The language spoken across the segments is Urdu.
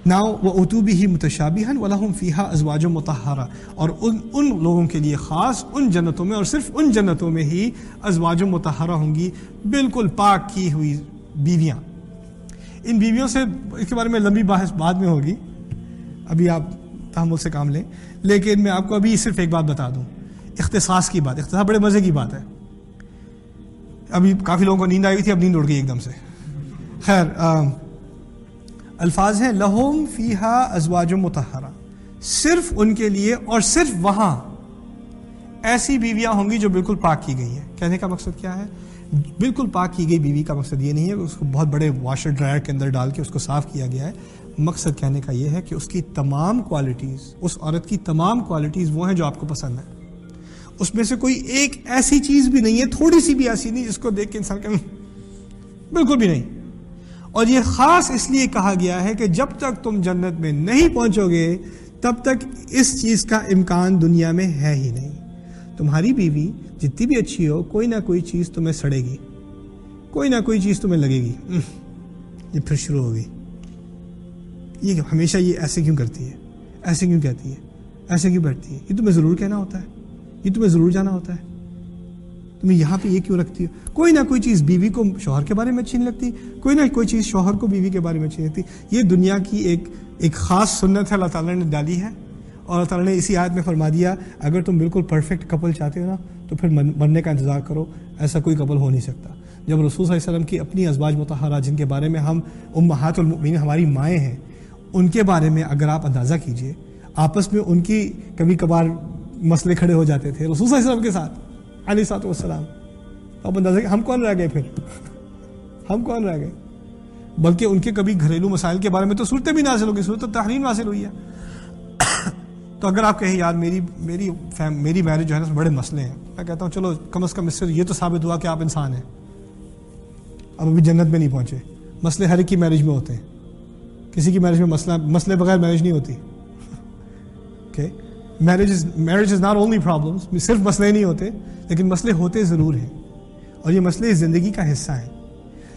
ناؤ وَأُتُوا بِهِ مُتَشَابِهًا وَلَهُمْ فِيهَا أَزْوَاجٌ مُطَهَّرَةٌ، اور ان لوگوں کے لیے خاص ان جنتوں میں، اور صرف ان جنتوں میں ہی ازواج مطہرہ ہوں گی، بالکل پاک کی ہوئی بیویاں۔ ان بیویوں سے اس کے بارے میں لمبی بحث بعد میں ہوگی، ابھی آپ تحمل سے کام لیں، لیکن میں آپ کو ابھی صرف ایک بات بتا دوں، اختصاص کی بات۔ اختصاص بڑے مزے کی بات ہے۔ ابھی کافی لوگوں کو نیند آئی تھی، اب نیند اڑ گئی ایک دم سے۔ خیر، الفاظ ہیں لہم فیہا ازواج مطہرہ، صرف ان کے لیے، اور صرف وہاں ایسی بیویاں ہوں گی جو بالکل پاک کی گئی ہیں۔ کہنے کا مقصد کیا ہے؟ بالکل پاک کی گئی بیوی کا مقصد یہ نہیں ہے کہ اس کو بہت بڑے واشر ڈرائر کے اندر ڈال کے اس کو صاف کیا گیا ہے۔ مقصد کہنے کا یہ ہے کہ اس کی تمام کوالٹیز، اس عورت کی تمام کوالٹیز وہ ہیں جو آپ کو پسند ہیں۔ اس میں سے کوئی ایک ایسی چیز بھی نہیں ہے، تھوڑی سی بھی ایسی نہیں جس کو دیکھ کے انسان کہ بالکل بھی نہیں۔ اور یہ خاص اس لیے کہا گیا ہے کہ جب تک تم جنت میں نہیں پہنچو گے تب تک اس چیز کا امکان دنیا میں ہے ہی نہیں۔ تمہاری بیوی جتنی بھی اچھی ہو، کوئی نہ کوئی چیز تمہیں سڑے گی، کوئی نہ کوئی چیز تمہیں لگے گی، یہ پھر شروع ہوگی، یہ ہمیشہ یہ ایسے کیوں کرتی ہے، ایسے کیوں کہتی ہے، ایسے کیوں بیٹھتی ہے، یہ تمہیں ضرور کہنا ہوتا ہے، یہ تمہیں ضرور جانا ہوتا ہے، تمہیں یہاں پہ یہ کیوں رکھتی ہو۔ کوئی نہ کوئی چیز بیوی کو شوہر کے بارے میں اچھی نہیں لگتی، کوئی نہ کوئی چیز شوہر کو بیوی کے بارے میں اچھی نہیں لگتی۔ یہ دنیا کی ایک خاص سنت ہے، اللہ تعالیٰ نے ڈالی ہے، اور اللہ تعالیٰ نے اسی آیت میں فرما دیا اگر تم بالکل پرفیکٹ کپل چاہتے ہو نا تو پھر مرنے کا انتظار کرو، ایسا کوئی کپل ہو نہیں سکتا۔ جب رسول صلی اللہ علیہ وسلم کی اپنی ازواج مطہرہ جن کے بارے میں ہم امہات المؤمنین ہماری مائیں ہیں، ان کے بارے میں اگر آپ اندازہ کیجئے، آپس میں ان کی کبھی کبھار مسئلے کھڑے ہو جاتے تھے رسول صلی اللہ علیہ وسلم کے ساتھ علیہ الصلوۃ والسلام۔ آپ اندازہ کہ ہم کون رہ گئے، پھر ہم کون رہ گئے؟ بلکہ ان کے کبھی گھریلو مسائل کے بارے میں تو صورتیں بھی نازل ہو گئی، صورت التحریم نازل ہوئی ہے۔ تو اگر آپ کہیں یار میری میرج جو ہے نا اس میں بڑے مسئلے ہیں، میں کہتا ہوں چلو کم از کم اس سے یہ تو ثابت ہوا کہ آپ انسان ہیں، اب ابھی جنت میں نہیں پہنچے۔ مسئلے ہر ایک کی میرج میں ہوتے ہیں، کسی کی میرج میں مسئلے بغیر میرج نہیں ہوتی۔ Marriage is not only problems, صرف مسئلے نہیں ہوتے، لیکن مسئلے ہوتے ضرور ہیں، اور یہ مسئلے زندگی کا حصہ ہیں،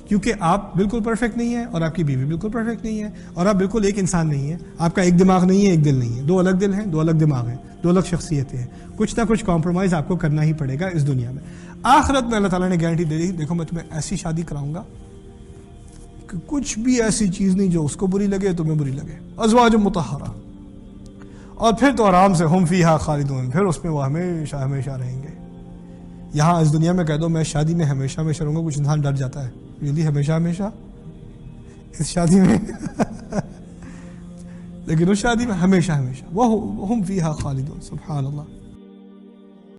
کیونکہ آپ بالکل پرفیکٹ نہیں ہیں، اور آپ کی بیوی بالکل پرفیکٹ نہیں ہے، اور آپ بالکل ایک انسان نہیں ہیں، آپ کا ایک دماغ نہیں ہے، ایک دل نہیں ہے، دو الگ دل ہیں، دو الگ دماغ ہیں، دو الگ شخصیتیں ہیں، کچھ نہ کچھ کمپرومائز آپ کو کرنا ہی پڑے گا اس دنیا میں۔ آخرت میں اللہ تعالیٰ نے گارنٹی دے دی، دیکھو میں تمہیں ایسی شادی کراؤں گا کہ کچھ بھی ایسی چیز نہیں جو اس کو بری لگے تمہیں بری لگے، ازواج مطہرہ، اور پھر تو آرام سے ہم فیہا خالدون، پھر اس میں وہ ہمیشہ ہمیشہ رہیں گے۔ یہاں اس دنیا میں کہہ دو میں شادی میں ہمیشہ ہمیشہ رہوں گا، کچھ انسان ڈر جاتا ہے، ریلی ہمیشہ ہمیشہ اس شادی میں لیکن اس شادی میں ہمیشہ ہمیشہ وہ ہم فیہا خالدون، سبحان اللہ۔